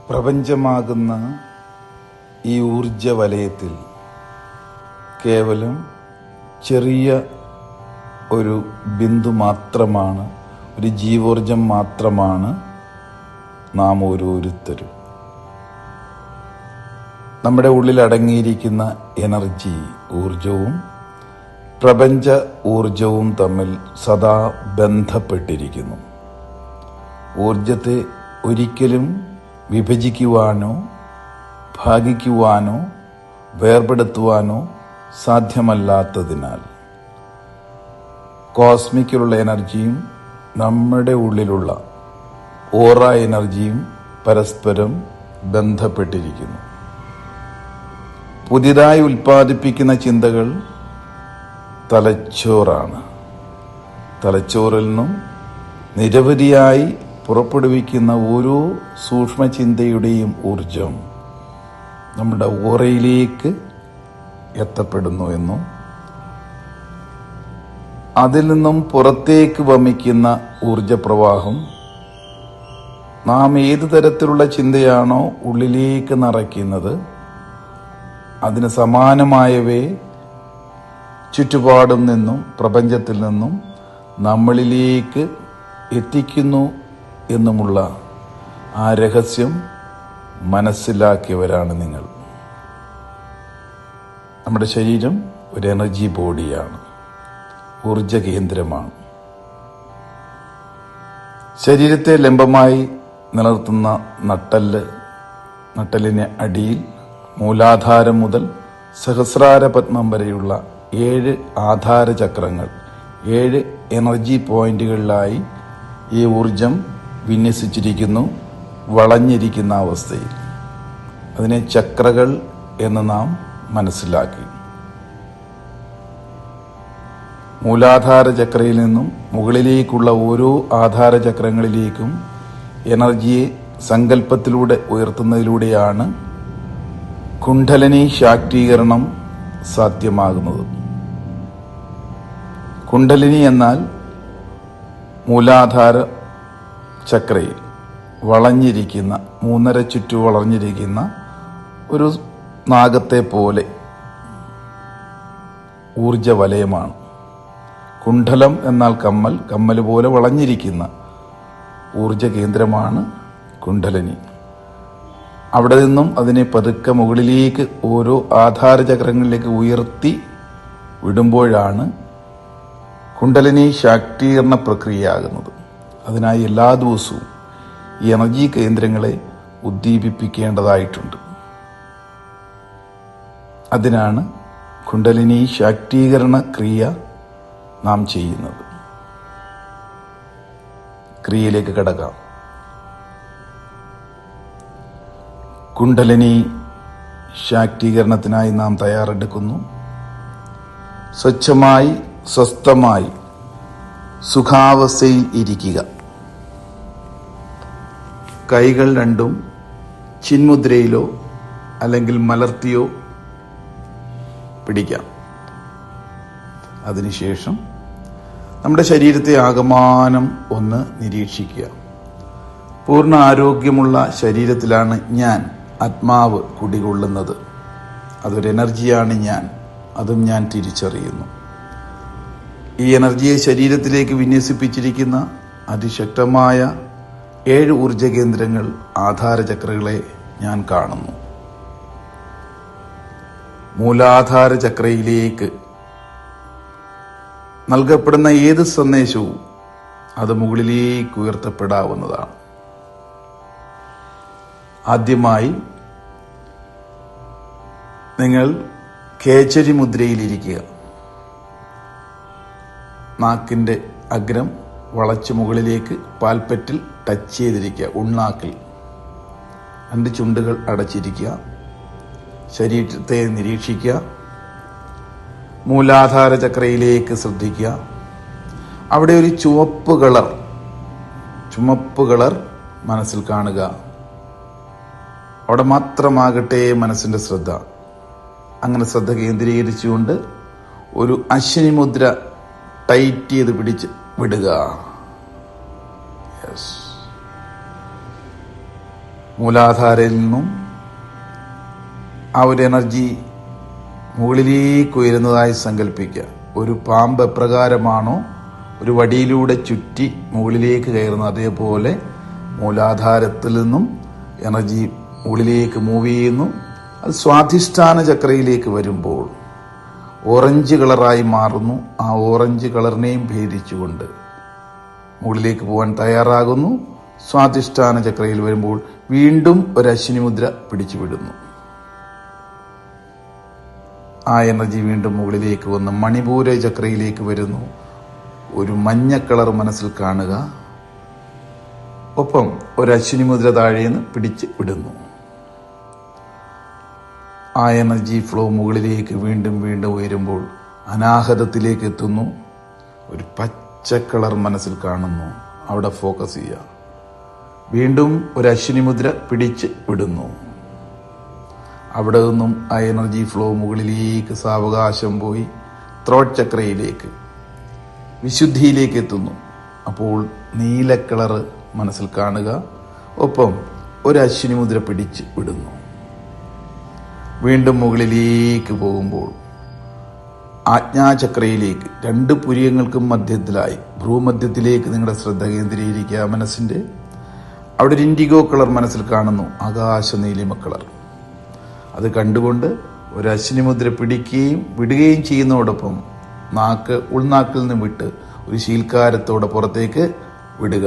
പ്രപഞ്ചമാകുന്ന ഈ ഊർജ വലയത്തിൽ കേവലം ചെറിയ ഒരു ബിന്ദു മാത്രമാണ്, ഒരു ജീവോർജം മാത്രമാണ് നാം ഓരോരുത്തരും. നമ്മുടെ ഉള്ളിൽ അടങ്ങിയിരിക്കുന്ന എനർജി ഊർജവും പ്രപഞ്ച ഊർജവും തമ്മിൽ സദാ ബന്ധപ്പെട്ടിരിക്കുന്നു. ഊർജത്തെ ഒരിക്കലും വിഭജിക്കുവാനോ ഭാഗിക്കുവാനോ വേർപെടുത്തുവാനോ സാധ്യമല്ലാത്തതിനാൽ കോസ്മിക്കിലുള്ള എനർജിയും നമ്മുടെ ഉള്ളിലുള്ള ഓറ എനർജിയും പരസ്പരം ബന്ധപ്പെട്ടിരിക്കുന്നു. പുതിയതായി ഉൽപ്പാദിപ്പിക്കുന്ന ചിന്തകൾ തലച്ചോറാണ്. തലച്ചോറിൽ നിന്നും നിരവധിയായി പുറപ്പെടുവിക്കുന്ന ഓരോ സൂക്ഷ്മചിന്തയുടെയും ഊർജം നമ്മുടെ ഓറയിലേക്ക് എത്തപ്പെടുന്നു എന്നും അതിൽ നിന്നും പുറത്തേക്ക് വമിക്കുന്ന ഊർജപ്രവാഹം നാം ഏതു തരത്തിലുള്ള ചിന്തയാണോ ഉള്ളിലേക്ക് നിറയ്ക്കുന്നത് അതിന് സമാനമായവയെ ചുറ്റുപാടും നിന്നും പ്രപഞ്ചത്തിൽ നിന്നും നമ്മളിലേക്ക് എത്തിക്കുന്നു എന്നുമുള്ള ആ രഹസ്യം മനസ്സിലാക്കിയവരാണ് നിങ്ങൾ. നമ്മുടെ ശരീരം ഒരു എനർജി ബോഡിയാണ്, ഊർജ കേന്ദ്രമാണ്. ശരീരത്തെ ലംബമായി നിലനിർത്തുന്ന നട്ടലിന് അടിയിൽ മൂലാധാരം മുതൽ സഹസ്രാര പത്മം വരെയുള്ള 7 ആധാര ചക്രങ്ങൾ, 7 എനർജി പോയിന്റുകളിലായി ഈ ഊർജം വിന്യസിച്ചിരിക്കുന്നു, വളഞ്ഞിരിക്കുന്ന അവസ്ഥയിൽ. അതിനെ ചക്രകൾ എന്ന് നാം മനസ്സിലാക്കി. മൂലാധാര ചക്രയിൽ നിന്നും മുകളിലേക്കുള്ള ഓരോ ആധാര ചക്രങ്ങളിലേക്കും എനർജിയെ സങ്കല്പത്തിലൂടെ ഉയർത്തുന്നതിലൂടെയാണ് കുണ്ഡലിനി ശാക്തീകരണം സാധ്യമാകുന്നത്. കുണ്ഡലിനി എന്നാൽ മൂലാധാര ചക്രയിൽ വളഞ്ഞിരിക്കുന്ന 3.5 ചുറ്റു വളഞ്ഞിരിക്കുന്ന ഒരു നാഗത്തെ പോലെ ഊർജവലയമാണ്. കുണ്ഡലം എന്നാൽ കമ്മൽ പോലെ വളഞ്ഞിരിക്കുന്ന ഊർജ കേന്ദ്രമാണ് കുണ്ഡലിനി. അവിടെ നിന്നും അതിനെ പതുക്കെ മുകളിലേക്ക് ഓരോ ആധാര ചക്രങ്ങളിലേക്ക് ഉയർത്തി വിടുമ്പോഴാണ് കുണ്ഡലിനി ശാക്തീകരണ പ്രക്രിയയാകുന്നത്. അതിനായി എല്ലാ ദിവസവും ഈ എനർജി കേന്ദ്രങ്ങളെ ഉദ്ദീപിപ്പിക്കേണ്ടതായിട്ടുണ്ട്. അതിനാണ് കുണ്ഡലിനി ശാക്തീകരണ ക്രിയ നാം ചെയ്യുന്നത്. ക്രിയയിലേക്ക് കടക്കാം. കുണ്ഡലിനി ശാക്തീകരണത്തിനായി നാം തയ്യാറെടുക്കുന്നു. സ്വച്ഛമായി സ്വസ്ഥമായി സുഖാവസ്ഥയിൽ ഇരിക്കുക. കൈകൾ രണ്ടും ചിന്മുദ്രയിലോ അല്ലെങ്കിൽ മലർത്തിയോ പിടിക്കാം. അതിനുശേഷം നമ്മുടെ ശരീരത്തെ ആകമാനം ഒന്ന് നിരീക്ഷിക്കുക. പൂർണ്ണ ആരോഗ്യമുള്ള ശരീരത്തിലാണ് ഞാൻ, ആത്മാവ് കുടികൊള്ളുന്നത്. അതൊരു എനർജിയാണ് ഞാൻ, അതും ഞാൻ തിരിച്ചറിയുന്നു. ഈ എനർജിയെ ശരീരത്തിലേക്ക് വിന്യസിപ്പിച്ചിരിക്കുന്ന അതിശക്തമായ 7 ഊർജ കേന്ദ്രങ്ങൾ, ആധാര ചക്രകളെ ഞാൻ കാണുന്നു. മൂലാധാര ചക്രയിലേക്ക് നൽകപ്പെടുന്ന ഏത് സന്ദേശവും അത് മുകളിലേക്ക് ഉയർത്തപ്പെടാവുന്നതാണ്. ആദ്യമായി നിങ്ങൾ കേചരി മുദ്രയിലിരിക്കുക. നാക്കിന്റെ അഗ്രം വളച്ച് മുകളിലേക്ക് പാൽപ്പറ്റിൽ ടച്ച് ചെയ്തിരിക്കുക. ഉൾനാക്കിൽ 2 ചുണ്ടുകൾ അടച്ചിരിക്കുക. ശരീരത്തെ നിരീക്ഷിക്കുക. മൂലാധാര ചക്രയിലേക്ക് ശ്രദ്ധിക്കുക. അവിടെ ഒരു ചുവപ്പ് കളർ മനസ്സിൽ കാണുക. അവിടെ മാത്രമാകട്ടെ മനസ്സിന്റെ ശ്രദ്ധ. അങ്ങനെ ശ്രദ്ധ കേന്ദ്രീകരിച്ചുകൊണ്ട് ഒരു അശ്വിനി മുദ്ര ടൈറ്റ് ചെയ്ത് പിടിച്ച് വിടുക. മൂലാധാരയിൽ നിന്നും ആ ഒരു എനർജി മുകളിലേക്ക് ഉയരുന്നതായി സങ്കല്പിക്കുക. ഒരു പാമ്പ് എപ്രകാരമാണോ ഒരു വടിയിലൂടെ ചുറ്റി മുകളിലേക്ക് കയറുന്നത്, അതേപോലെ മൂലാധാരത്തിൽ നിന്നും എനർജി മുകളിലേക്ക് മൂവ് ചെയ്യുന്നു. അത് സ്വാധിഷ്ഠാന ചക്രയിലേക്ക് വരുമ്പോൾ ഓറഞ്ച് കളറായി മാറുന്നു. ആ ഓറഞ്ച് കളറിനെയും ഭേദിച്ചുകൊണ്ട് മുകളിലേക്ക് പോകാൻ തയ്യാറാകുന്നു. സ്വാധിഷ്ഠാന ചക്രയിൽ വരുമ്പോൾ വീണ്ടും ഒരു അശ്വിനി മുദ്ര പിടിച്ചുവിടുന്നു. ആ എനർജി വീണ്ടും മുകളിലേക്ക് വന്ന് മണിപൂര ചക്രയിലേക്ക് വരുന്നു. ഒരു മഞ്ഞ കളർ മനസ്സിൽ കാണുക. ഒപ്പം ഒരു അശ്വിനി മുദ്ര താഴേന്ന് പിടിച്ച് വിടുന്നു. ആ എനർജി ഫ്ലോ മുകളിലേക്ക് വീണ്ടും വീണ്ടും ഉയരുമ്പോൾ അനാഹതത്തിലേക്ക് എത്തുന്നു. ഒരു പച്ച കളർ മനസ്സിൽ കാണുന്നു. അവിടെ ഫോക്കസ് ചെയ്യുക. വീണ്ടും ഒരു അശ്വിനി മുദ്ര പിടിച്ച് വിടുന്നു. അവിടെ നിന്നും ആ എനർജി ഫ്ലോ മുകളിലേക്ക് സാവകാശം പോയി ത്രോട്ട് ചക്രയിലേക്ക് വിശുദ്ധിയിലേക്ക് എത്തുന്നു. അപ്പോൾ നീല കളറ് മനസ്സിൽ കാണുക. ഒപ്പം ഒരു അശ്വിനി മുദ്ര പിടിച്ച് വിടുന്നു. വീണ്ടും മുകളിലേക്ക് പോകുമ്പോൾ ആജ്ഞാചക്രയിലേക്ക്, രണ്ട് പുരികങ്ങൾക്കും മധ്യത്തിലായി ഭ്രൂമധ്യത്തിലേക്ക് നിങ്ങളുടെ ശ്രദ്ധ കേന്ദ്രീകരിക്കുക. മനസ്സിന്റെ അവിടെ ഒരു ഇൻഡിഗോ കളർ മനസ്സിൽ കാണുന്നു. ആകാശ നീലിമ കളർ. അത് കണ്ടുകൊണ്ട് ഒരു അശ്വിനി മുദ്ര പിടിക്കുകയും വിടുകയും ചെയ്യുന്നതോടൊപ്പം ഉൾനാക്കിൽ നിന്ന് വിട്ട് ഒരു ശീൽക്കാരത്തോടെ പുറത്തേക്ക് വിടുക.